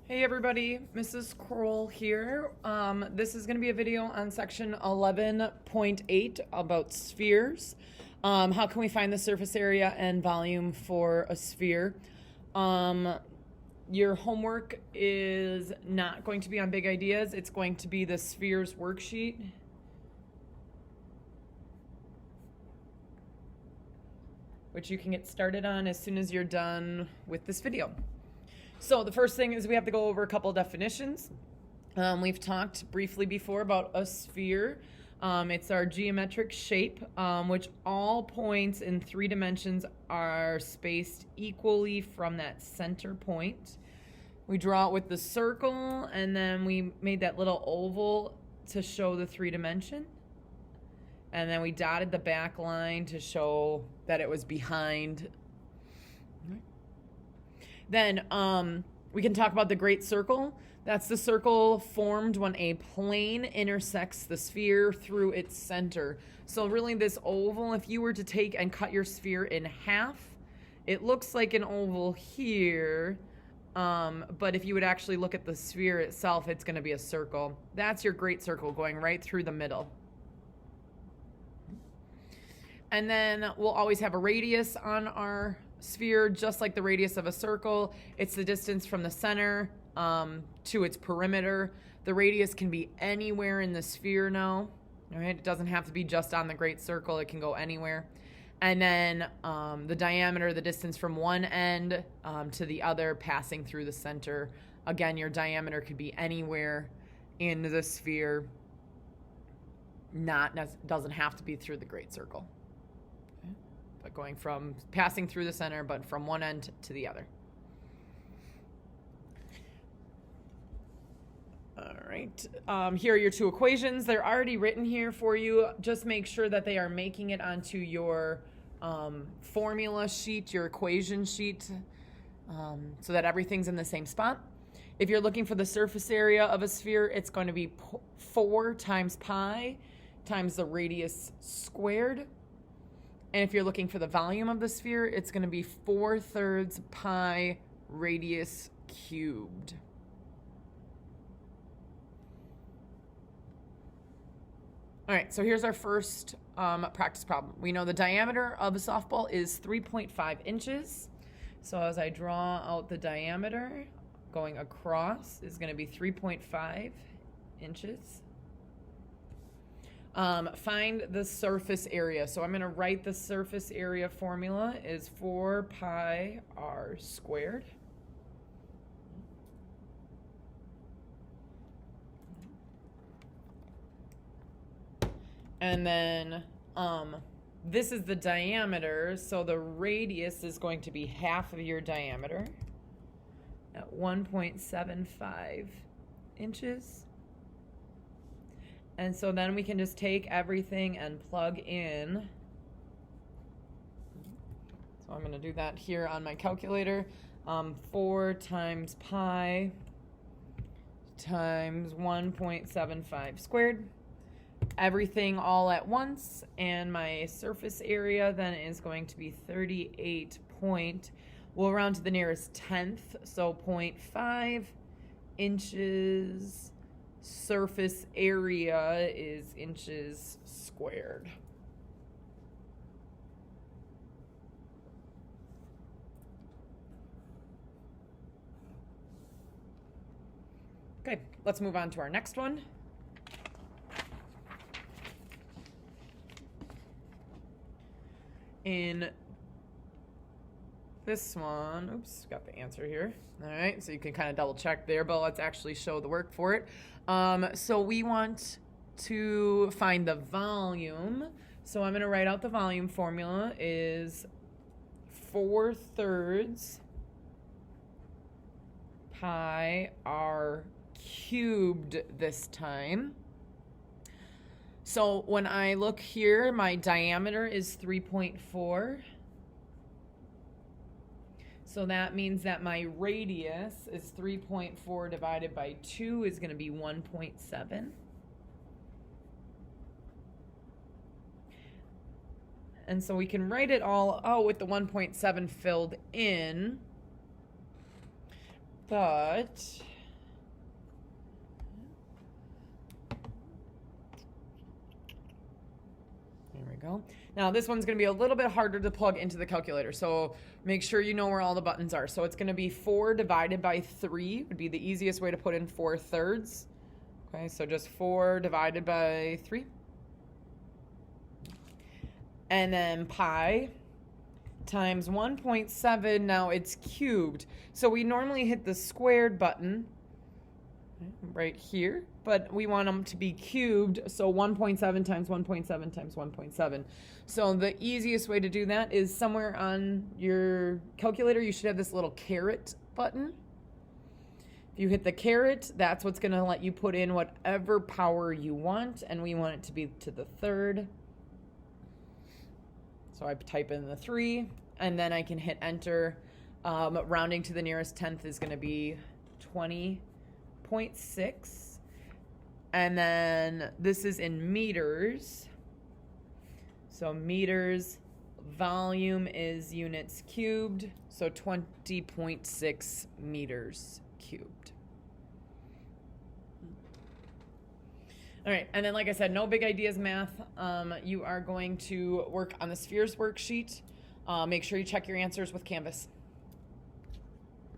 Hey everybody, Mrs. Kroll here. This is going to be a video on section 11.8 about spheres. How can we find the surface area and volume for a sphere? Your homework is not going to be on big ideas. It's going to be the spheres worksheet. Which you can get started on as soon as you're done with this video. So the first thing is we have to go over a couple definitions. We've talked briefly before about a sphere. It's our geometric shape, which all points in 3 dimensions are spaced equally from that center point. We draw it with the circle, and then we made that little oval to show the 3 dimension. And then we dotted the back line to show that it was behind. Then we can talk about the great circle. That's the circle formed when a plane intersects the sphere through its center. So really this oval, if you were to take and cut your sphere in half, it looks like an oval here. But if you would actually look at the sphere itself, it's going to be a circle. That's your great circle going right through the middle. And then we'll always have a radius on our sphere, just like the radius of a circle. It's the distance from the center to its perimeter. The radius can be anywhere in the sphere now. All right, it doesn't have to be just on the great circle. It can go anywhere. And then the diameter, the distance from one end to the other, passing through the center. Again, your diameter could be anywhere in the sphere. Doesn't have to be through the great circle. But going from passing through the center, but from one end to the other. All right, here are your 2 equations. They're already written here for you. Just make sure that they are making it onto your formula sheet, your equation sheet, so that everything's in the same spot. If you're looking for the surface area of a sphere, it's going to be 4 times pi times the radius squared. And if you're looking for the volume of the sphere, it's going to be 4/3 pi radius cubed. All right, so here's our first practice problem. We know the diameter of a softball is 3.5 inches. So as I draw out the diameter, going across is going to be 3.5 inches. Find the surface area. So I'm going to write the surface area formula is 4 pi r squared. And then this is the diameter, so the radius is going to be half of your diameter at 1.75 inches. And so then we can just take everything and plug in. So I'm going to do that here on my calculator. 4 times pi times 1.75 squared. Everything all at once. And my surface area then is going to be 38 point. We'll round to the nearest tenth. So 0.5 inches. Surface area is inches squared. Okay, let's move on to our next one. In this one, oops, got the answer here. All right, so you can kind of double check there, but let's actually show the work for it. So we want to find the volume. So I'm going to write out the volume formula is 4/3 pi r cubed this time. So when I look here, my diameter is 3.4. So that means that my radius is 3.4 divided by 2 is going to be 1.7. And so we can write it all out with the 1.7 filled in. But go. Now this one's going to be a little bit harder to plug into the calculator, so make sure you know where all the buttons are. So it's going to be 4 divided by 3 would be the easiest way to put in 4/3. Okay, so just 4 divided by 3. And then pi times 1.7, now it's cubed. So we normally hit the squared button right here, but we want them to be cubed, so 1.7 times 1.7 times 1.7. So the easiest way to do that is somewhere on your calculator, you should have this little caret button. If you hit the caret, that's what's going to let you put in whatever power you want, and we want it to be to the third. So I type in the 3, and then I can hit enter. Rounding to the nearest tenth is going to be 20.6. And then this is in meters. So meters, volume is units cubed, so 20.6 meters cubed. All right, and then like I said, no big ideas math. You are going to work on the spheres worksheet. Make sure you check your answers with Canvas.